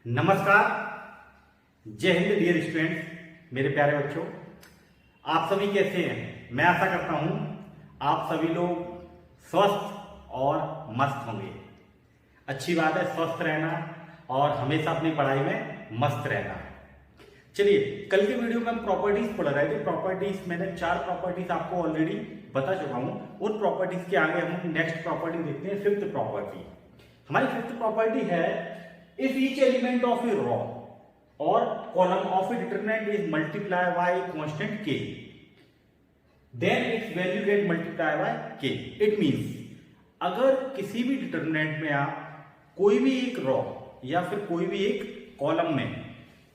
नमस्कार, जय Hind dear students, मेरे प्यारे बच्चों। आप सभी कैसे हैं? मैं आशा करता हूं आप सभी लोग स्वस्थ और मस्त होंगे। अच्छी बात है स्वस्थ रहना और हमेशा अपनी पढ़ाई में मस्त रहना। चलिए, कल के वीडियो में हम प्रॉपर्टीज पढ़ रहे थे। प्रॉपर्टीज मैंने 4 प्रॉपर्टीज आपको ऑलरेडी बता चुका हूं। उन प्रॉपर्टीज के आगे हम नेक्स्ट प्रॉपर्टी देखते हैं, 5th प्रॉपर्टी। हमारी 5th प्रॉपर्टी है, if each element of a row or column of a determinant is multiplied by constant k, then its value get multiplied by k. It means अगर किसी भी determinant में आप कोई भी एक रो या फिर कोई भी एक कॉलम में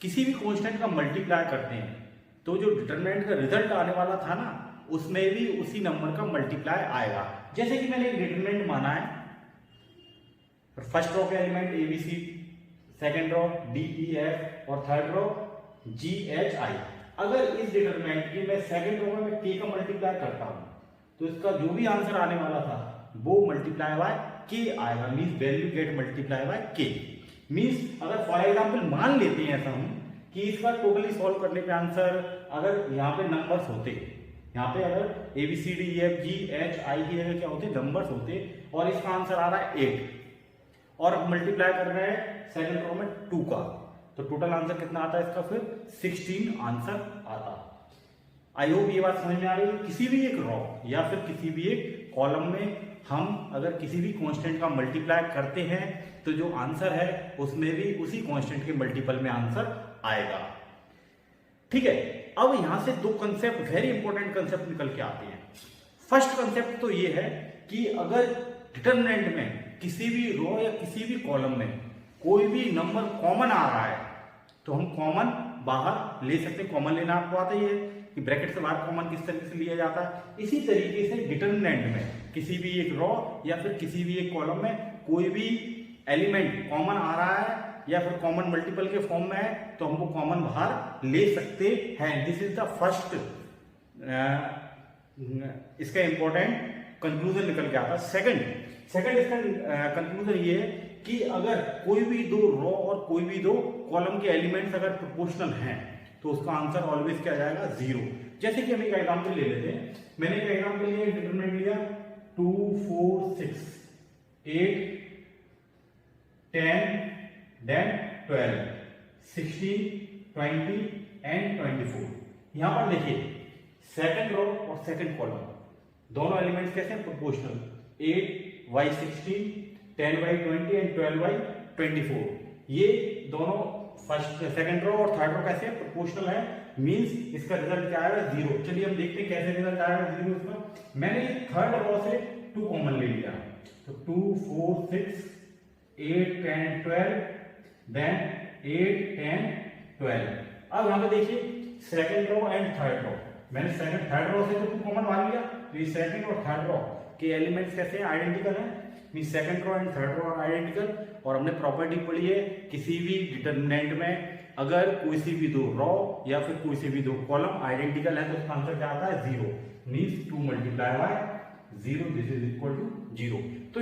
किसी भी कांस्टेंट का मल्टीप्लाई करते हैं तो जो डिटरमिनेंट का रिजल्ट आने वाला था ना, उसमें भी उसी नंबर का मल्टीप्लाई आएगा। जैसे कि मैंने एक डिटरमिनेंट माना है, फर्स्ट रो के element A B C, second row D E F और third row G H I. अगर इस डिटरमिनेंट की मैं सेकेंड रो में के का मल्टीप्लाई करता हूं तो इसका जो भी आंसर आने वाला था वो मल्टीप्लाई बाय के आएगा। Means value gate multiply by के। मींस अगर फॉर एग्जांपल मान लेते हैं ऐसा हम कि इसका टोटली सॉल्व करने पे आंसर, अगर यहाँ पे नंबर्स होते, यहाँ पे अगर A B C D E F G H I की जगह क्या होते, नंबर्स होते, और इसका आंसर आ रहा है 8 और मल्टीप्लाई कर रहे हैं सेकंड रो में 2 का, तो टोटल आंसर कितना आता है इसका? फिर 16 आंसर आता। आई होप ये बात समझ में आ रही है। किसी भी एक रो या फिर किसी भी एक कॉलम में हम अगर किसी भी कांस्टेंट का मल्टीप्लाई करते हैं तो जो आंसर है उसमें भी उसी कांस्टेंट के मल्टीपल में आंसर आएगा। ठीक है, अब यहां से 2 कंसेप्ट, वेरी इंपॉर्टेंट कंसेप्ट निकल के आते हैं। फर्स्ट कंसेप्ट तो ये है कि अगर डिटरमिनेंट में किसी भी रो या किसी भी कॉलम में कोई भी नंबर कॉमन आ रहा है तो हम कॉमन बाहर ले सकते हैं। कॉमन लेना आपको आता ही है कि ब्रैकेट से बाहर कॉमन किस तरीके से लिया जाता है। इसी तरीके से डिटरमिनेंट में किसी भी एक रो या फिर किसी भी एक कॉलम में कोई भी एलिमेंट कॉमन आ रहा है या फिर कॉमन मल्टीपल के फॉर्म में है तो हम वो कॉमन बाहर ले सकते हैं। दिस इज द फर्स्ट, इसका इंपॉर्टेंट कंक्लूजन निकल के आता है। सेकंड इसका कंक्लूजन ये है कि अगर कोई भी 2 रो और कोई भी 2 कॉलम के एलिमेंट्स अगर प्रोपोर्शनल हैं तो उसका आंसर ऑलवेज क्या जाएगा? 0। जैसे कि हम एक एग्जांपल ले लेते हैं। मैंने एक एग्जांपल लिया, डिटरमिनेंट लिया 2 4 6 8 10 देन 12 16 20 एंड 24। यहां पर देखिए सेकंड रो और सेकंड कॉलम दोनों एलिमेंट्स कैसे हैं? Proportional. 8 by 16 10 by 20 and 12 by 24। ये दोनों फर्स्ट सेकंड रो और थर्ड रो कैसे हैं? प्रोपोर्शनल है। मींस इसका रिजल्ट क्या आएगा? 0। चलिए हम देखते हैं कैसे रिजल्ट आएगा 0 इसका। मैंने थर्ड रो से 2 कॉमन ले लिया तो 2 4 6 8 10 12 देन 8 10 12। अब यहां पे देखिए second row and third row, मैंने थर्ड रो से तो 2 कॉमन मान लिया तो ये सेकंड और थर्ड रो के एलिमेंट्स कैसे हैं? आइडेंटिकल हैं। Means second row and third row identical. और हमने प्रॉपर्टी पढ़ी है, किसी भी डिटरमिनेंट में अगर कोई सी भी 2 रो या फिर कोई सी भी 2 कॉलम आइडेंटिकल है तो उसका आंसर क्या आता है? 0। Means 2 multiply by 0, this is equal to 0। तो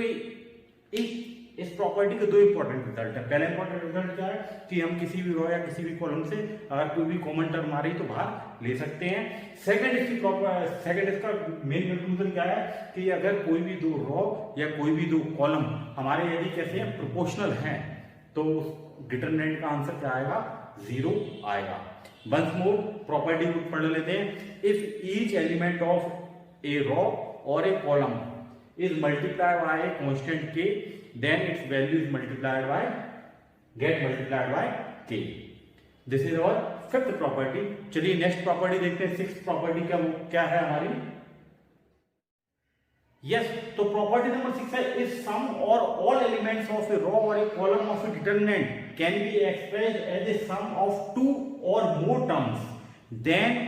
इस प्रॉपर्टी के 2 इंपॉर्टेंट रिजल्ट है। पहला इंपॉर्टेंट रिजल्ट क्या है कि हम किसी भी रो या किसी भी कॉलम से अगर कोई भी कॉमन टर्म आ रही तो बाहर ले सकते हैं। सेकंड इसका मेन कंक्लूजन क्या है कि अगर कोई भी 2 रो या कोई भी 2 कॉलम हमारे यदि कैसे हैं? प्रोपोर्शनल हैं तो डिटरमिनेंट का आंसर क्या आएगा? 0 आएगा। वंस मोर प्रॉपर्टी को पढ़ लेते हैं। If each element of a row और ए column is multiplied by a constant k, then its value is multiplied by k. This is our 5th property. चलिए नेक्स्ट प्रॉपर्टी देखते हैं। 6th प्रॉपर्टी क्या है हमारी? यस, तो प्रॉपर्टी नंबर 6 है, if sum or all elements of a row or a column of a determinant can be expressed as a sum of 2 or more terms, then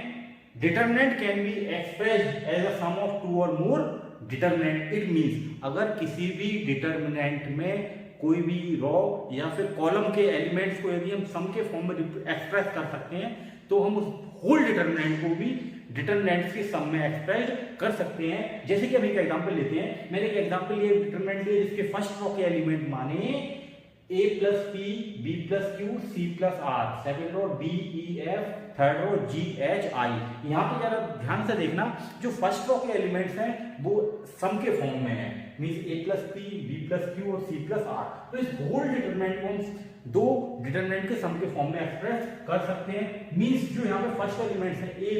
determinant can be expressed as a sum of 2 or more determinant. It means अगर किसी भी determinant में कोई भी रो या फिर column के elements को यदि हम सम के फॉर्म में एक्सप्रेस कर सकते हैं तो हम उस होल डिटरमिनेंट को भी डिटरमिनेंट्स के सम में एक्सप्रेस कर सकते हैं। जैसे कि हम एक एग्जांपल लेते हैं। मैंने एक एग्जांपल लिया, डिटरमिनेंट लिया जिसके फर्स्ट रो के एलिमेंट माने A plus P, B plus Q, C plus R, second row D E F, third row G H I. यहाँ पे जरा ध्यान से देखना, जो फर्स्ट रो के एलिमेंट्स हैं वो सम के फॉर्म में है, means A plus P, B plus Q और सी प्लस आर। तो इस होल डिटरमिनेंट को हम दो डिटरमिनेंट के सम के फॉर्म में एक्सप्रेस कर सकते हैं। मींस जो यहाँ पे फर्स्ट एलिमेंट्स है A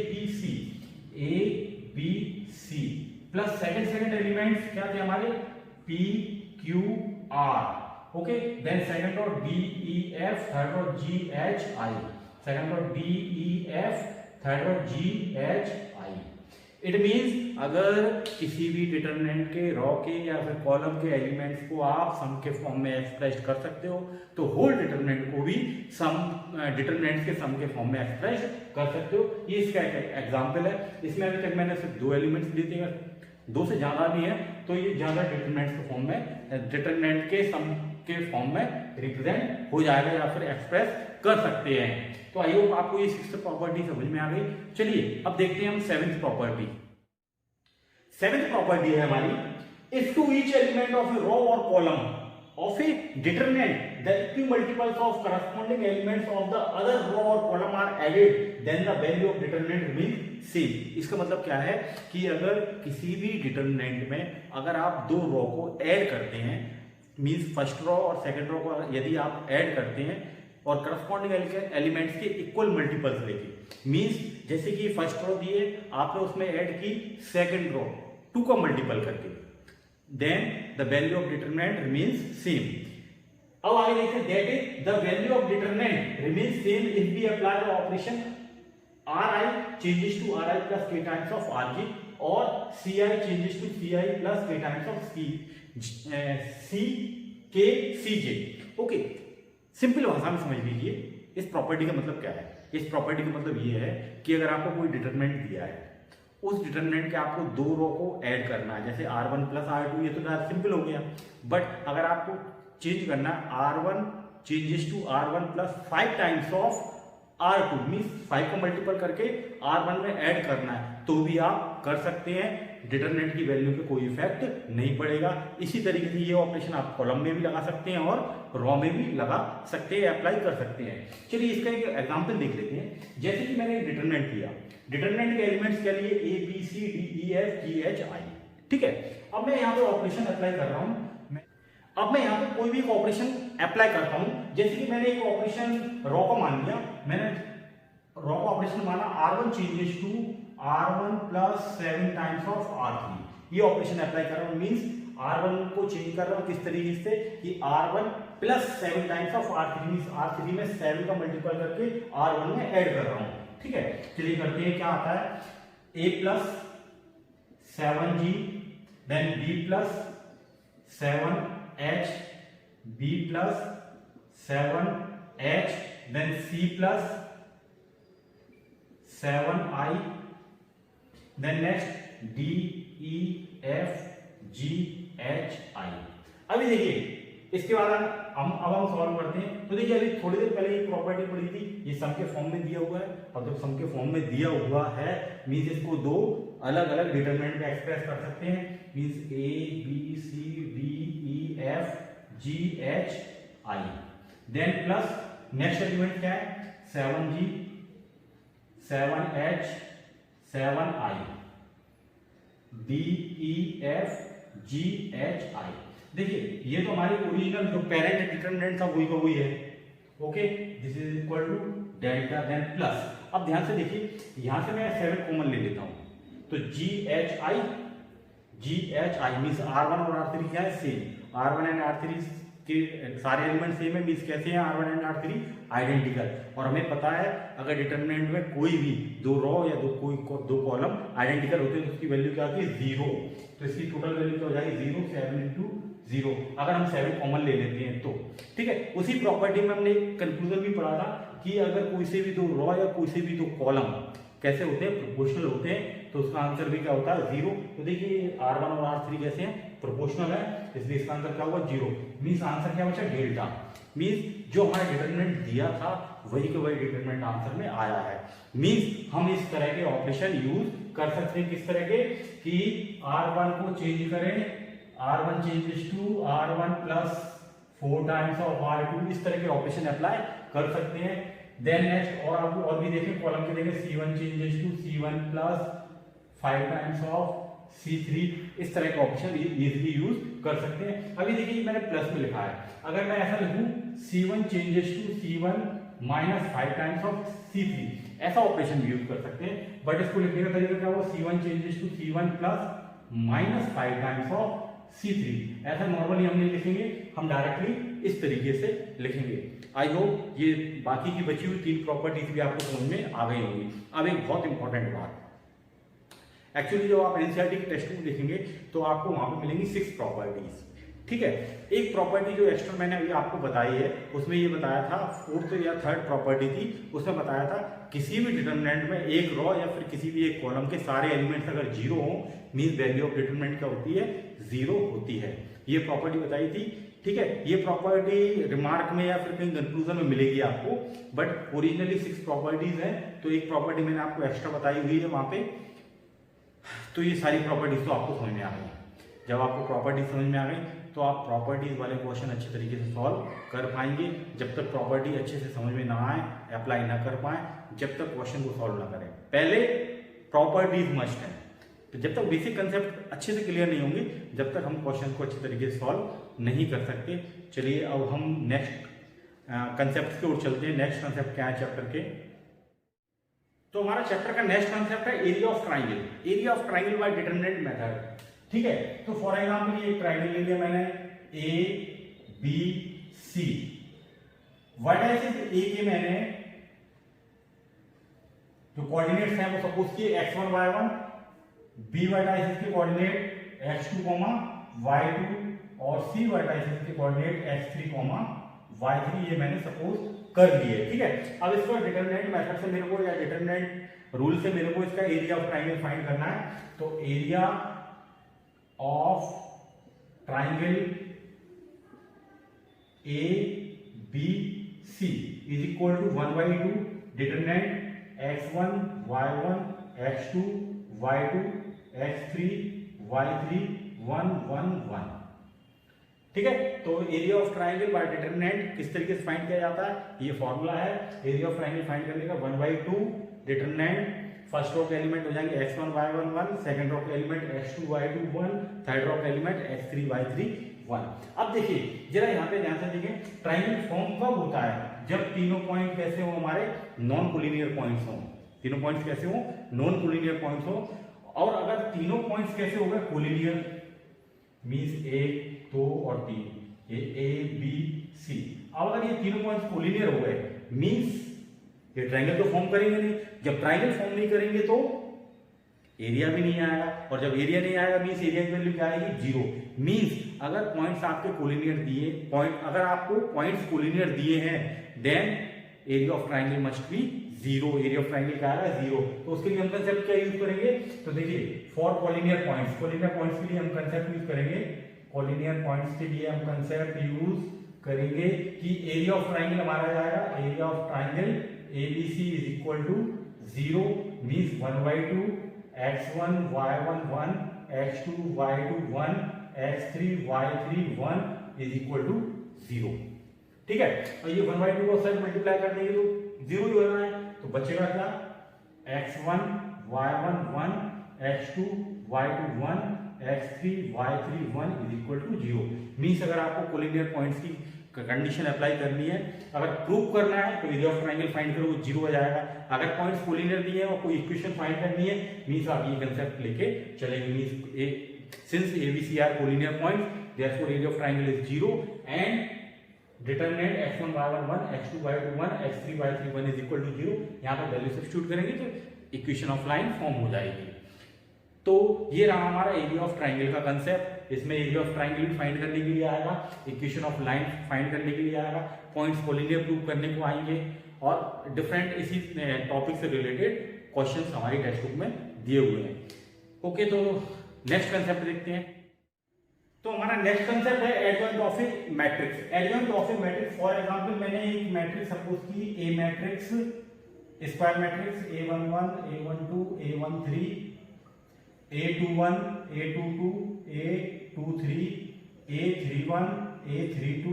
B C plus second elements क्या थे हमारे, P Q R, okay. Then second row D E F, third row G H I, second row D E F, third row G H I. It means अगर किसी भी determinant के रो के या फिर कॉलम के एलिमेंट्स को आप सम के फॉर्म में एक्सप्रेस कर सकते हो, तो होल डिटरमिनेंट को भी सम डिटरमिनेंट्स के सम के फॉर्म में एक्सप्रेस कर सकते हो। ये इसका एक एग्जांपल है। इसमें अभी तक मैंने सिर्फ दो एलिमेंट्स लिए थे, दो से ज्यादा भी है तो ये ज्यादा डिटरमिनेंट्स के फॉर्म में, डिटरमिनेंट के सम के फॉर्म में रिप्रेजेंट हो जाएगा या फिर एक्सप्रेस कर सकते हैं। तो आई होप आपको ये सिक्स्थ प्रॉपर्टी समझ में आ गई। चलिए अब देखते हैं हम सेवेंथ प्रॉपर्टी। सेवेंथ प्रॉपर्टी है हमारी, if to each element of a row और column of a determinant the equimultiples of corresponding elements of the other row or column are added then the value of determinant remains same। इसका मतलब क्या है कि अगर किसी भी determinant में अगर आप दो रो को ऐड करते हैं, मींस फर्स्ट रो और सेकंड रो को यदि आप ऐड करते हैं और करस्पॉन्डिंग एलिमेंट्स के इक्वल मल्टीपल्स लेके, मींस जैसे कि फर्स्ट रो दिए आपने उसमें ऐड की सेकंड रो 2 का मल्टीपल करके, then the value of determinant remains same। अब आगे देखते हैं, that is the value of determinant remains same if we apply the operation Ri changes to Ri plus k times of Rj और Ci changes to Ci plus k times of k Cj। Okay, simple भाषा में समझ लीजिए इस property का मतलब क्या है। इस प्रॉपर्टी का मतलब ये है कि अगर आपको कोई डिटरमिनेंट दिया है, उस डिटरमिनेंट के आपको दो रो को ऐड करना है, जैसे R1 प्लस R2, ये तो सिंपल हो गया। बट अगर आपको चेंज करना है R1 changes to R1 plus 5 times of R2, means 5 को मल्टीपल करके R1 में ऐड करना है, तो भी आप कर सकते हैं। डिटरमिनेंट की वैल्यू पे कोई इफेक्ट नहीं पड़ेगा। इसी तरीके से ये ऑपरेशन आप कॉलम में भी लगा सकते हैं और रो में भी लगा सकते हैं, अप्लाई कर सकते हैं। चलिए इसका एक एग्जांपल देख लेते हैं। जैसे कि मैंने एक डिटरमिनेंट दिया, डिटरमिनेंट के एलिमेंट्स क्या लिए, A B C D E F G H I, ठीक है। अब मैं यहाँ पे ऑपरेशन अप्लाई कर रहा हूँ। अब मैं यहाँ पे कोई भी एक ऑपरेशन अप्लाई करता हूँ, जैसे कि मैंने एक ऑपरेशन रो को मान लिया, मैंने रो का ऑपरेशन माना R1 changes to R1 plus 7 times of R3, ये ऑपरेशन अप्लाई कर रहा हूँ। मींस R1 को चेंज कर रहा हूँ किस तरीके से कि R1 plus 7 times of R3, means R3 में 7 का मल्टीपल करके R1 में ऐड कर रहा हूँ, ठीक है। चलिए करते हैं, क्या आता है, a plus 7g, then b plus 7h, b plus 7h, then c plus 7i, then next d e f g h i। अभी देखिए इसके बाद अब हम सॉल्व करते हैं। तो देखिए अभी थोड़ी देर पहले एक प्रॉपर्टी पढ़ी थी, ये सम के फॉर्म में दिया हुआ है, और जब सम के फॉर्म में दिया हुआ है मींस इसको दो अलग अलग डिटरमिनेंट में एक्सप्रेस कर सकते हैं, means a b c d e f g h i, then plus next element क्या है, 7g 7h 7i, d e f g h i। देखिए ये तो हमारी ओरिजिनल जो पेरेंट डिटरमिनेंट था वही का वही है, okay. This is equal to delta, then plus. अब ध्यान से देखिए, यहां से मैं 7 कॉमन ले लेता हूं, तो जी एच आई मींस R1 और R3 क्या है, सेम। R1 एंड R3 के सारे एलिमेंट सेम है, मींस कैसे हैं R1 एंड R3 आइडेंटिकल। और हमें पता है अगर डिटरमिनेंट में कोई भी दो रो या दो कॉलम आइडेंटिकल होते हैं तो उसकी वैल्यू क्या आती है, 0। तो इसकी टोटल वैल्यू क्या हो जाएगी, 0 7 इंटू 0, अगर हम 7 कॉमन ले लेते हैं तो, ठीक है। उसी प्रॉपर्टी में हमने कंक्लूजन भी पढ़ा था कि अगर कोई से भी दो रो या कोई से भी दो कॉलम कैसे होते हैं, प्रोपोर्शनल होते हैं, तो उसका आंसर भी क्या होता है, 0। तो देखिए R1 और R3 कैसे हैं, प्रोपोर्शनल है, इसलिए इसका आंसर क्या होगा, 0। मींस आंसर क्या बचा, डेल्टा। मींस जो हमारा डिटरमिनेंट दिया था वही के वही डिटरमिनेंट आंसर में आया है। मींस हम इस तरह के ऑपरेशन यूज कर सकते हैं, किस तरह के, कि R1 को चेंज करें, R1 changes to R1 plus 4 times of R2, इस तरह के ऑपरेशन अप्लाई कर सकते हैं। देन नेक्स्ट और आपको और भी देखें, कॉलम के देखें C1 changes to C1 plus 5 times of C3, इस तरह के ऑप्शन इजीली यूज कर सकते हैं। अभी देखिए मैंने प्लस में लिखा है, अगर मैं ऐसा लिखूं C1 changes to C1 minus 5 times of C3, ऐसा ऑपरेशन भी यूज कर सकते हैं। बट इसको लिखने का तरीका क्या होगा, C1 changes to C1 plus minus 5 times of C3, ऐसा नॉर्मली हम नहीं लिखेंगे, हम डायरेक्टली इस तरीके से लिखेंगे। आई होप ये बाकी की बची हुई 3 प्रॉपर्टीज भी आपको समझ में आ गई होंगी। अब एक बहुत इंपॉर्टेंट बात, एक्चुअली जब आप एनसीईआरटी की टेक्स्ट बुक देखेंगे तो आपको वहां पे मिलेंगी 6 प्रॉपर्टीज, ठीक है। एक प्रॉपर्टी जो एक्स्ट्रा मैंने अभी आपको बताई है, उसमें ये बताया था, 4th या 3rd प्रॉपर्टी थी, उसमें बताया था किसी भी डिटरमिनेंट में एक रॉ या फिर किसी भी एक कॉलम के सारे एलिमेंट्स अगर 0 हो, मींस वैल्यू ऑफ डिटरमिनेंट क्या होती है, 0 होती है। ये प्रॉपर्टी बताई थी, ठीक है। ये प्रॉपर्टी रिमार्क में या फिर कहीं कंक्लूजन में मिलेगी आपको, बट ओरिजिनली 6 प्रॉपर्टीज है, तो एक प्रॉपर्टी मैंने आपको एक्स्ट्रा बताई हुई है वहां पे। तो ये सारी प्रॉपर्टीज तो आपको समझ में आ गई। जब आपको प्रॉपर्टीज समझ में आ गई तो आप प्रॉपर्टीज वाले क्वेश्चन अच्छे तरीके से सॉल्व कर पाएंगे। जब तक प्रॉपर्टी अच्छे से समझ में ना आए, अप्लाई ना कर पाए, जब तक क्वेश्चन को सॉल्व ना करें, पहले प्रॉपर्टीज मस्ट है। तो जब तक बेसिक कंसेप्ट अच्छे से क्लियर नहीं होंगे, जब तक हम क्वेश्चन को अच्छे तरीके से सॉल्व नहीं कर सकते। चलिए अब हम नेक्स्ट कंसेप्ट की ओर चलते हैं। नेक्स्ट कंसेप्ट क्या है चैप्टर के, तो हमारा चैप्टर का नेक्स्ट कंसेप्ट है area of triangle. Area of triangle by determinant method, ठीक है। तो फॉर एग्जांपल ये ट्राइंगल ले लिया मैंने ABC, वर्टाइसेस A के मैंने जो कोऑर्डिनेट्स हैं वो सपोज किए x1 y1, B वर्टाइसेस के कोऑर्डिनेट x2, y2 और C वर्टाइसेस के कोऑर्डिनेट x3, y3, ये मैंने सपोज कर लिए, ठीक है। अब इसको डिटरमिनेंट मेथड से मेरे को या डिटरमिनेंट रूल से मेरे को इसका एरिया ऑफ ट्राइंगल फाइंड करना है। तो area of triangle ABC is equal to 1/2 determinant x1 y1 x2 y2 x3 y3 1 1 1, ठीक है। तो area of triangle by determinant किस तरीके से फाइंड किया जाता है, ये फॉर्मूला है एरिया ऑफ ट्राइंगल फाइंड करने का। 1/2 डिटरमिनेंट, फर्स्ट रो के एलिमेंट हो जाएंगे x1 y1 1, सेकंड रो के element x2 y2 1, third row के एलिमेंट x3 y3 1। अब देखिए जरा यहाँ पे ध्यान से देखें, ट्राइंगल फॉर्म कब होता है, जब तीनों पॉइंट कैसे हो, हमारे नॉन कोलिनियर पॉइंट्स हो। तीनों पॉइंट्स कैसे हो, नॉन कोलिनियर पॉइंट्स हो। और अगर तीनों पॉइंट्स कैसे हो गए, कोलिनियर, मींस 1 2 और 3, ये ABC। अब अगर ये तीनों पॉइंट्स कोलिनियर हो गए, मींस ये ट्रायंगल तो फॉर्म करेंगे नहीं। जब ट्रायंगल फॉर्म नहीं करेंगे तो एरिया भी नहीं आएगा, और जब एरिया नहीं आएगा मींस एरिया की वैल्यू क्या आएगी, 0। मींस अगर पॉइंट्स आपके कोलिनियर दिए, अगर आपको पॉइंट्स कोलिनियर दिए हैं, then area of triangle must be 0। Area of triangle क्या आएगा, 0। तो उसके लिए हम कंसेप्ट क्या यूज करेंगे, तो देखिए for collinear points, collinear points के लिए हम कंसेप्ट यूज करेंगे, कोलिनियर पॉइंट्स के लिए हम कंसेप्ट यूज करेंगे कि एरिया ऑफ ट्रायंगल हमारा जाएगा, area of triangle ABC is equal to 0, means 1/2 x1 y1 1 x2 y2 1 x3 y3 1 is equal to 0, ठीक है। और ये 1/2 को साइड मल्टीप्लाई कर देंगे तो 0 ही होना है, तो बचेगा क्या, x1 y1 1 x2 y2 1 x3 y3 1 is equal to 0। Means अगर आपको कोलिनियर पॉइंट्स की कंडीशन अप्लाई करनी है, अगर प्रूव करना है तो एरिया ऑफ ट्रायंगल फाइंड करो, वो 0 हो जाएगा। अगर पॉइंट्स कोलिनियर दिए हैं और कोई इक्वेशन फाइंड करनी है, मींस आप ये कंसेप्ट लेके चलेंगे, means since ABC are collinear points, therefore area of triangle is 0 and determinant x1 y1 1 x2 y2 1 x3 y3 1 is equal to 0। यहां पर वैल्यू सब्स्टिट्यूट करेंगे तो इक्वेशन ऑफ लाइन फॉर्म हो जाएगी। तो ये रहा हमारा एरिया ऑफ ट्रायंगल का कंसेप्ट। इसमें एरिया ऑफ ट्रायंगल भी फाइंड करने के लिए आएगा, इक्वेशन ऑफ लाइन फाइंड करने के लिए आएगा, पॉइंट्स कोलिनियर प्रूव करने को आएंगे, और डिफरेंट इसी टॉपिक से रिलेटेड क्वेश्चंस हमारी टेक्स्ट बुक में दिए हुए हैं। ओके, तो नेक्स्ट कंसेप्ट देखते हैं। तो हमारा नेक्स्ट कंसेप्ट है adjoint of A matrix. Adjoint of A matrix, for example मैंने एक मैट्रिक्स सपोज की ए matrix, square matrix A11 A12 A13 A21 A22 A23 A31 A32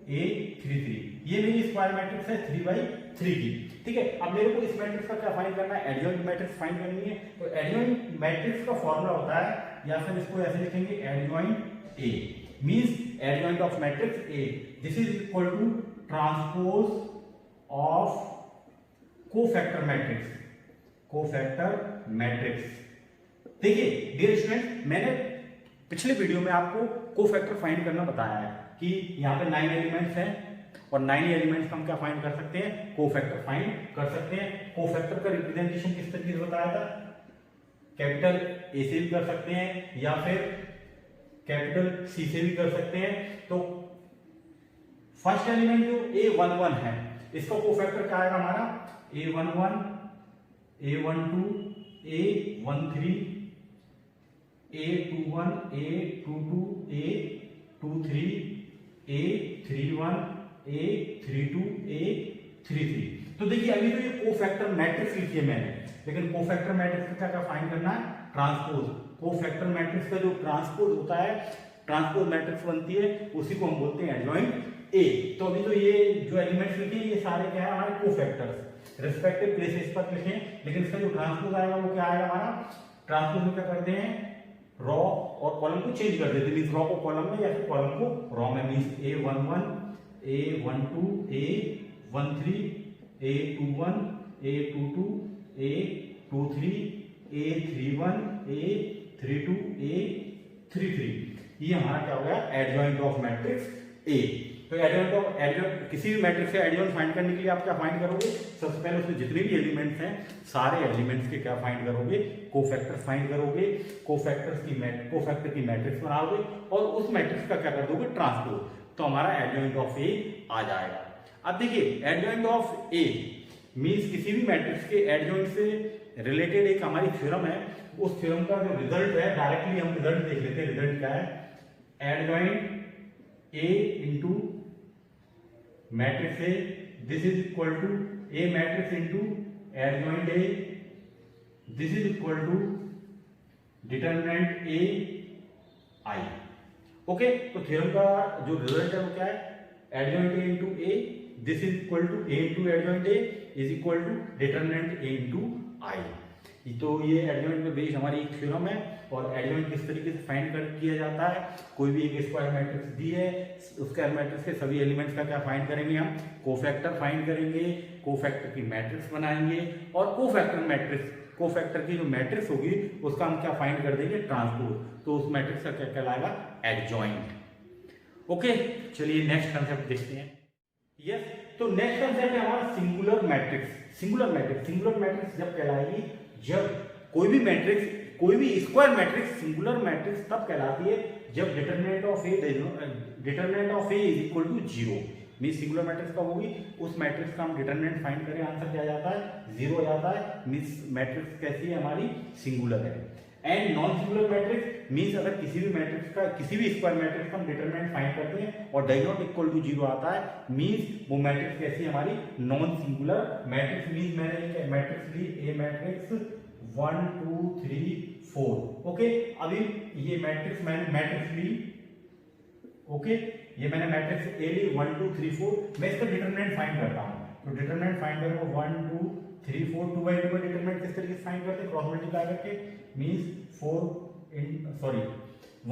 A33। ये मेरी स्क्वायर मैट्रिक्स है 3/3 की। ठीक है, अब मेरे को इस मैट्रिक्स का क्या फाइंड करना है, एडजॉइंट मैट्रिक्स फाइंड करनी है। तो एडजॉइंट मैट्रिक्स का फॉर्मूला होता है, या फिर इसको ऐसे लिखेंगे adjoint A means adjoint of matrix A, this is equal to transpose of cofactor matrix, cofactor matrix. देखिए डियर स्टूडेंट, मैंने पिछले वीडियो में आपको कोफैक्टर फाइंड करना बताया है कि यहाँ पे 9 एलिमेंट्स हैं और 9 एलिमेंट्स हम क्या फाइंड कर सकते हैं, कोफैक्टर फाइंड कर सकते हैं। कोफैक्टर का रिप्रेजेंटेशन किस तरीके से बताया था, कैपिटल ए से भी कर सकते हैं या फिर कैपिटल सी से भी कर सकते हैं। तो फर्स्ट एलिमेंट जो A11 है, इसका कोफैक्टर क्या आएगा हमारा, A11, A12, A13, A21, A22, A23, A31, A32, A33। तो देखिए अभी तो ये कोफैक्टर मैट्रिक्स लिखी है मैंने, लेकिन कोफैक्टर मैट्रिक्स का क्या फाइंड करना है, ट्रांसपोज। कोफैक्टर मैट्रिक्स का जो ट्रांसपोज होता है, ट्रांसपोज मैट्रिक्स बनती है, उसी को हम बोलते हैं एडजॉइंट ए। तो अभी तो ये जो एलिमेंट्स लिखे ये सारे क्या है हमारे कोफैक्टर्स, रिस्पेक्टिव प्लेसेस पर लिखे, लेकिन इसका जो ट्रांसपोज आएगा वो क्या आएगा हमारा, ट्रांसपोज में क्या करते हैं, रॉ और कॉलम को चेंज कर देते हैं, मींस रॉ को कॉलम में या फिर कॉलम को रॉ में, means A11, A12, A13, A21, A22, A23, A31, A32, A33। ये हमारा क्या हो गया, एडजॉइंट ऑफ मैट्रिक्स ए। तो एडजॉइंट किसी भी मैट्रिक्स से एडजॉइंट फाइंड करने के लिए आप क्या फाइंड करोगे, सबसे पहले उसमें जितने भी एलिमेंट्स हैं सारे एलिमेंट्स के क्या फाइंड करोगे, कोफैक्टर फाइंड करोगे, कोफैक्टर की मैट्रिक्स बनाओगे और उस मैट्रिक्स का क्या कर दोगे, ट्रांसपोज, तो हमारा एडजॉइंट ऑफ ए आ जाएगा। अब देखिए एडजॉइंट ऑफ ए मींस किसी भी मैट्रिक्स के एडजॉइंट से रिलेटेड एक हमारी थ्योरम है, उस थ्योरम का जो रिजल्ट है डायरेक्टली हम रिजल्ट देख लेते हैं। रिजल्ट क्या है, adjoint A into matrix A, this is equal to A matrix into adjoint A, this is equal to determinant A I. Okay, तो थ्योरम का जो रिजल्ट है वो क्या है, adjoint A into A, this is equal to A into adjoint A is equal to determinant A into I. तो ये adjoint पे बेस्ड हमारी एक थ्योरम है। और एडजॉइंट किस तरीके से फाइंड किया जाता है, कोई भी एक स्क्वायर मैट्रिक्स दी है, उसके मैट्रिक्स के सभी एलिमेंट्स का क्या फाइंड करेंगे, हम कोफैक्टर फाइंड करेंगे, कोफैक्टर की मैट्रिक्स बनाएंगे और कोफैक्टर की जो मैट्रिक्स होगी उसका हम क्या फाइंड कर देंगे, ट्रांसपोज, तो उस मैट्रिक्स का क्या कहलाएगा, एडजॉइंट। ओके, चलिए नेक्स्ट कंसेप्ट देखते हैं। यस, तो नेक्स्ट कंसेप्ट है हमारा सिंगुलर मैट्रिक्स। सिंगुलर मैट्रिक्स जब कहलाएगी जब कोई भी स्क्वायर मैट्रिक्स सिंगुलर मैट्रिक्स तब कहलाती है जब determinant of A is equal to 0। Means singular matrix कब होगी, उस मैट्रिक्स का हम डिटरमिनेंट फाइंड करें, आंसर क्या जाता है, 0 जाता है। मींस मैट्रिक्स कैसी है हमारी, सिंगुलर है। And non singular matrix means अगर किसी भी स्क्वायर मैट्रिक्स का हम डिटरमिनेंट फाइंड करते हैं और डज नॉट इक्वल टू 0 आता है, मींस वो मैट्रिक्स कैसी है हमारी, नॉन सिंगुलर मैट्रिक्स। मींस मैंने एक मैट्रिक्स ली, ए मैट्रिक्स 1 2 3 4। ओके, अभी ये मैट्रिक्स मैंने मैट्रिक्स ली, ओके, ये मैंने मैट्रिक्स ए ली 1 2 3 4। मैं इसका डिटरमिनेंट फाइंड करता हूं, तो डिटरमिनेंट फाइंड करूंगा 1 2 3 4। 2 बाई 2 का डिटरमिनेंट किस तरीके से फाइंड करते हैं, क्रॉस मल्टीप्लाई करके, means 1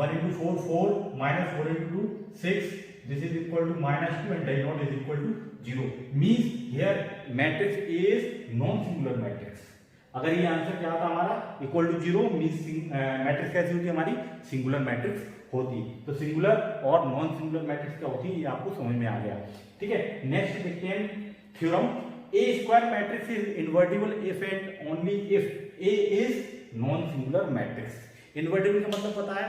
into 4 4 minus 4 into 2 6, this is equal to -2 and does not is equal to 0, means here matrix A is non-singular matrix। अगर ये आंसर क्या आता हमारा, इक्वल टू 0, मींस मैट्रिक्स कैसी होती है हमारी, सिंगुलर मैट्रिक्स होती। तो सिंगुलर और नॉन सिंगुलर मैट्रिक्स क्या होती है ये आपको समझ में आ गया। ठीक है, नेक्स्ट देखते हैं theorem, A square matrix is invertible if and only if A is non singular matrix. Invertible का मतलब पता है,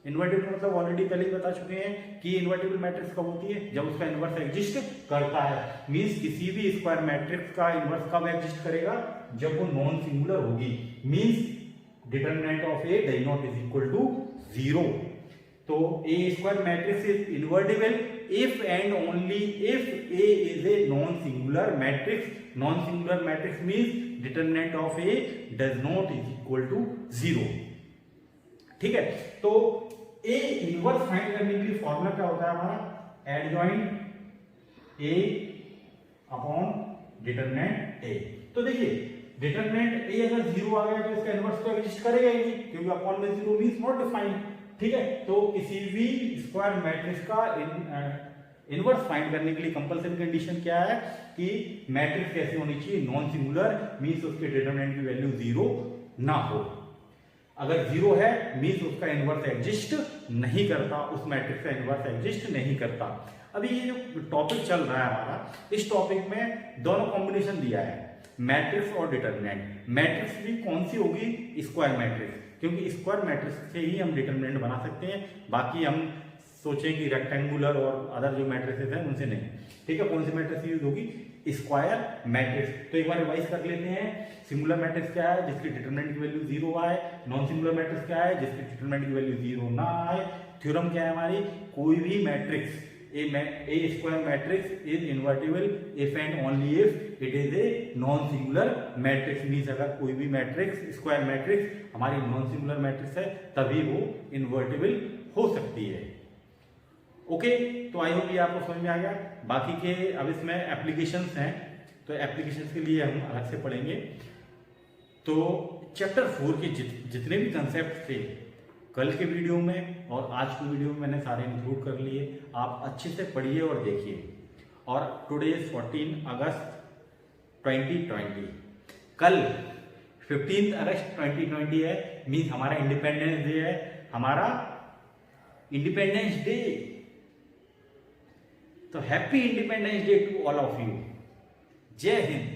इन्वर्टिबल का मतलब ऑलरेडी पहले ही बता चुके हैं कि इन्वर्टिबल मैट्रिक्स कब होती है, जब उसका इन्वर्स एग्जिस्ट करता है। मींस किसी भी स्क्वायर मैट्रिक्स का इन्वर्स कब एग्जिस्ट करेगा, जब वो नॉन सिंगुलर होगी। Means determinant of A does not is equal to 0। तो a square matrix is invertible if and only if A is a non singular matrix. Non singular matrix means determinant of A does not is equal to 0। ठीक है, तो A inverse find करने के लिए formula क्या होता है हमारा, adjoint A upon determinant A. तो देखिए डिटरमिनेंट ए अगर 0 आ गया तो इसका इनवर्स तो एग्जिस्ट करेगा ही नहीं, क्योंकि अपॉन में 0 मींस नॉट डिफाइंड। ठीक है, तो किसी भी स्क्वायर मैट्रिक्स का इनवर्स फाइंड करने के लिए कंपल्सरी कंडीशन क्या है कि मैट्रिक्स कैसी होनी चाहिए, नॉन सिंगुलर, मींस उसके डिटरमिनेंट की वैल्यू 0 ना हो। अगर 0 है मींस उसका इनवर्स एग्जिस्ट नहीं करता, उस मैट्रिक्स का इनवर्स एग्जिस्ट नहीं करता। अभी ये जो टॉपिक चल रहा है हमारा, इस टॉपिक में दोनों कॉम्बिनेशन दिया है, मैट्रिक्स और डिटरमिनेंट। मैट्रिक्स भी कौन सी होगी, स्क्वायर मैट्रिक्स, क्योंकि स्क्वायर मैट्रिक्स से ही हम डिटरमिनेंट बना सकते हैं, बाकी हम सोचें कि रेक्टेंगुलर और अदर जो मैट्रिसेस हैं उनसे नहीं। ठीक है, कौन सी मैट्रिक्स यूज होगी, स्क्वायर मैट्रिक्स। तो एक बार रिवाइज कर लेते हैं। सिंगुलर मैट्रिक्स क्या है, जिसकी डिटरमिनेंट की वैल्यू 0 आए। नॉन सिंगुलर मैट्रिक्स क्या है, जिसकी डिटरमिनेंट की वैल्यू 0 ना आए। थ्योरम क्या है हमारी, कोई भी matrix A square matrix is invertible if and only if it is a non singular matrix. Means अगर कोई भी मैट्रिक्स स्क्वायर मैट्रिक्स हमारी नॉन सिंगुलर मैट्रिक्स है तभी वो इन्वर्टिबल हो सकती है। ओके, तो आई होप ये आपको समझ में आ गया। बाकी के अब इसमें एप्लीकेशंस हैं, तो एप्लीकेशंस के लिए हम अलग से पढ़ेंगे। तो चैप्टर 4 के जितने भी कंसेप्ट थे कल के वीडियो में और आज के वीडियो में मैंने सारे इंक्लूड कर लिए। आप अच्छे से पढ़िए और देखिए। और टुडे इज 14 अगस्त 2020, कल 15 अगस्त 2020 है, मीन्स हमारा इंडिपेंडेंस डे है, हमारा इंडिपेंडेंस डे। तो happy independence day to all of you. जय हिंद।